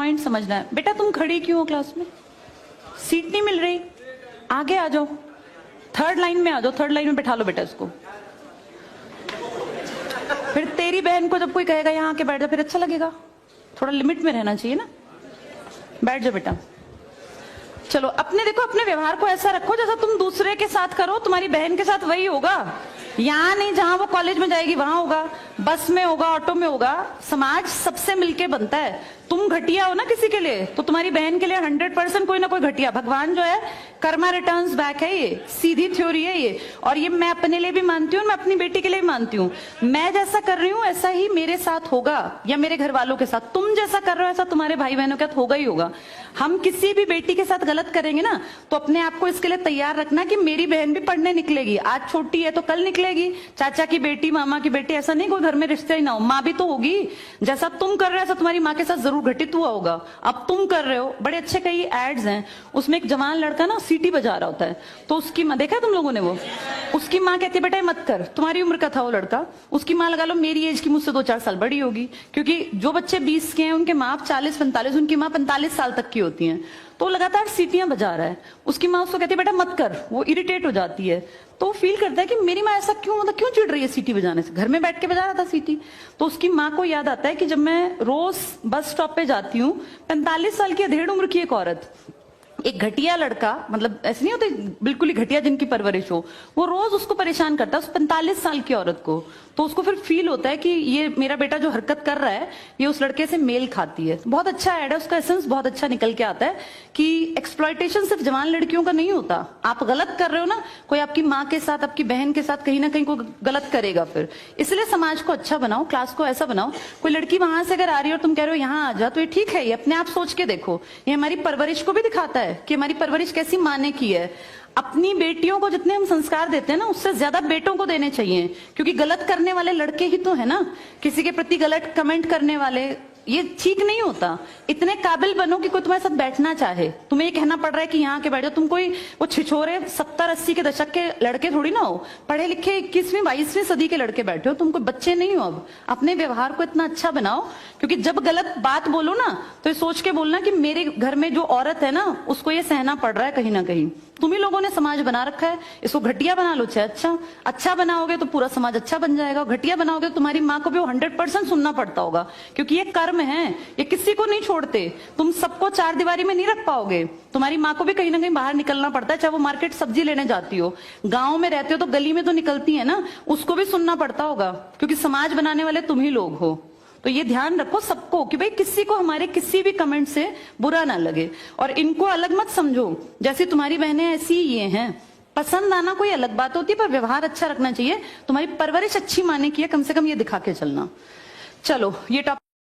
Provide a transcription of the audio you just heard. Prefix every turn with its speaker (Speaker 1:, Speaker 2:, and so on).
Speaker 1: Point समझना है। बेटा तुम खड़ी क्यों हो क्लास में? सीट नहीं मिल रही, आगे आ जाओ, थर्ड लाइन में आ जाओ, थर्ड लाइन में बैठा लो बेटा इसको। फिर तेरी बहन को जब कोई कहेगा यहाँ आके बैठ जा, फिर अच्छा लगेगा? थोड़ा लिमिट में रहना चाहिए ना। बैठ जाओ बेटा। चलो अपने देखो, अपने व्यवहार को ऐसा रखो जैसा तुम दूसरे के साथ करो, तुम्हारी बहन के साथ वही होगा। यहाँ नहीं, जहां वो कॉलेज में जाएगी वहां होगा, बस में होगा, ऑटो में होगा। समाज सबसे मिलके बनता है। तुम घटिया हो ना किसी के लिए, तो तुम्हारी बहन के लिए 100% कोई ना कोई घटिया। भगवान जो है कर्मा रिटर्न्स बैक है, ये सीधी थ्योरी है ये। और ये मैं अपने लिए भी मानती हूँ, मैं अपनी बेटी के लिए भी मानती हूँ। मैं जैसा कर रही हूँ ऐसा ही मेरे साथ होगा या मेरे घर वालों के साथ। तुम जैसा कर रहे हो ऐसा तुम्हारे भाई बहनों के साथ होगा ही होगा। हम किसी भी बेटी के साथ गलत करेंगे ना, तो अपने आप को इसके लिए तैयार रखना कि मेरी बहन भी पढ़ने निकलेगी। आज छोटी है तो कल निकलेगी। चाचा की बेटी, मामा की बेटी, ऐसा नहीं कोई घर में रिश्ते ही ना हो, माँ भी तो होगी। जैसा तुम कर रहे हो ऐसा तुम्हारी माँ के साथ जरूर घटित हुआ होगा। अब तुम कर रहे हो। बड़े अच्छे कई एड्स हैं, उसमें एक जवान लड़का ना सीटी बजा रहा होता है, तो उसकी माँ, देखा है तुम लोगों ने वो? उसकी माँ कहती है बेटा मत कर। तुम्हारी उम्र का था वो लड़का, उसकी माँ लगा लो मेरी एज की, मुझसे 2-4 साल बड़ी होगी, क्योंकि जो बच्चे 20 के हैं उनके माँ 40-45, उनकी माँ 45 साल तक की होती हैं। तो लगातार सीटियां बजा रहा है। उसकी माँ उसको कहती है बेटा मत कर, वो इरिटेट हो जाती है। तो फील करता है कि मेरी माँ ऐसा क्यों, मतलब क्यों चिढ़ रही है सीटी बजाने से, घर में बैठ के बजा रहा था सीटी। तो उसकी माँ को याद आता है कि जब मैं रोज बस स्टॉप पे जाती हूँ, 45 साल की अधेड़ उम्र की एक औरत, एक घटिया लड़का, मतलब ऐसे नहीं होते बिल्कुल ही घटिया जिनकी परवरिश हो, वो रोज उसको परेशान करता है, उस 45 साल की औरत को। तो उसको फिर फील होता है कि ये मेरा बेटा जो हरकत कर रहा है ये उस लड़के से मेल खाती है। बहुत अच्छा ऐड है, उसका एसेंस बहुत अच्छा निकल के आता है कि एक्सप्लॉयटेशन सिर्फ जवान लड़कियों का नहीं होता। आप गलत कर रहे हो ना, कोई आपकी माँ के साथ, आपकी बहन के साथ कहीं ना कहीं कोई गलत करेगा फिर। इसलिए समाज को अच्छा बनाओ, क्लास को ऐसा बनाओ, कोई लड़की वहां से अगर आ रही है और तुम कह रहे हो यहाँ आ जा, तो ये ठीक है। ये अपने आप सोच के देखो, ये हमारी परवरिश को भी दिखाता है कि हमारी परवरिश कैसी माँ ने की है। अपनी बेटियों को जितने हम संस्कार देते हैं ना, उससे ज्यादा बेटों को देने चाहिए, क्योंकि गलत करने वाले लड़के ही तो है ना, किसी के प्रति गलत कमेंट करने वाले। ये ठीक नहीं होता। इतने काबिल बनो कि कोई तुम्हारे साथ बैठना चाहे। तुम्हें ये कहना पड़ रहा है कि यहाँ के बैठ जाओ, तुम कोई वो छिछोरे 70-80 के दशक के लड़के थोड़ी ना हो, पढ़े लिखे 21वीं-22वीं सदी के लड़के बैठे हो, तुम कोई बच्चे नहीं हो। अब अपने व्यवहार को इतना अच्छा बनाओ, क्योंकि जब गलत बात बोलो ना तो ये सोच के बोलना कि मेरे घर में जो औरत है ना उसको ये सहना पड़ रहा है कहीं ना कहीं। तुम ही लोगों ने समाज बना रखा है, इसको घटिया बना लो चाहे अच्छा बनाओगे तो पूरा समाज अच्छा बन जाएगा। घटिया बनाओगे तो तुम्हारी माँ को भी 100% सुनना पड़ता होगा, क्योंकि ये कर्म है, ये किसी को नहीं छोड़ते। तुम सबको चार दीवारी में नहीं रख पाओगे, तुम्हारी माँ को भी कहीं ना कहीं बाहर निकलना पड़ता है। चाहे वो मार्केट सब्जी लेने जाती हो, गाँव में रहते हो तो गली में तो निकलती है ना, उसको भी सुनना पड़ता होगा, क्योंकि समाज बनाने वाले तुम ही लोग हो। तो ये ध्यान रखो सबको कि भाई किसी को हमारे किसी भी कमेंट से बुरा ना लगे, और इनको अलग मत समझो। जैसी तुम्हारी बहनें ऐसी ये हैं। पसंद आना कोई अलग बात होती है, पर व्यवहार अच्छा रखना चाहिए। तुम्हारी परवरिश अच्छी माने की है, कम से कम ये दिखा के चलना। चलो ये टॉपिक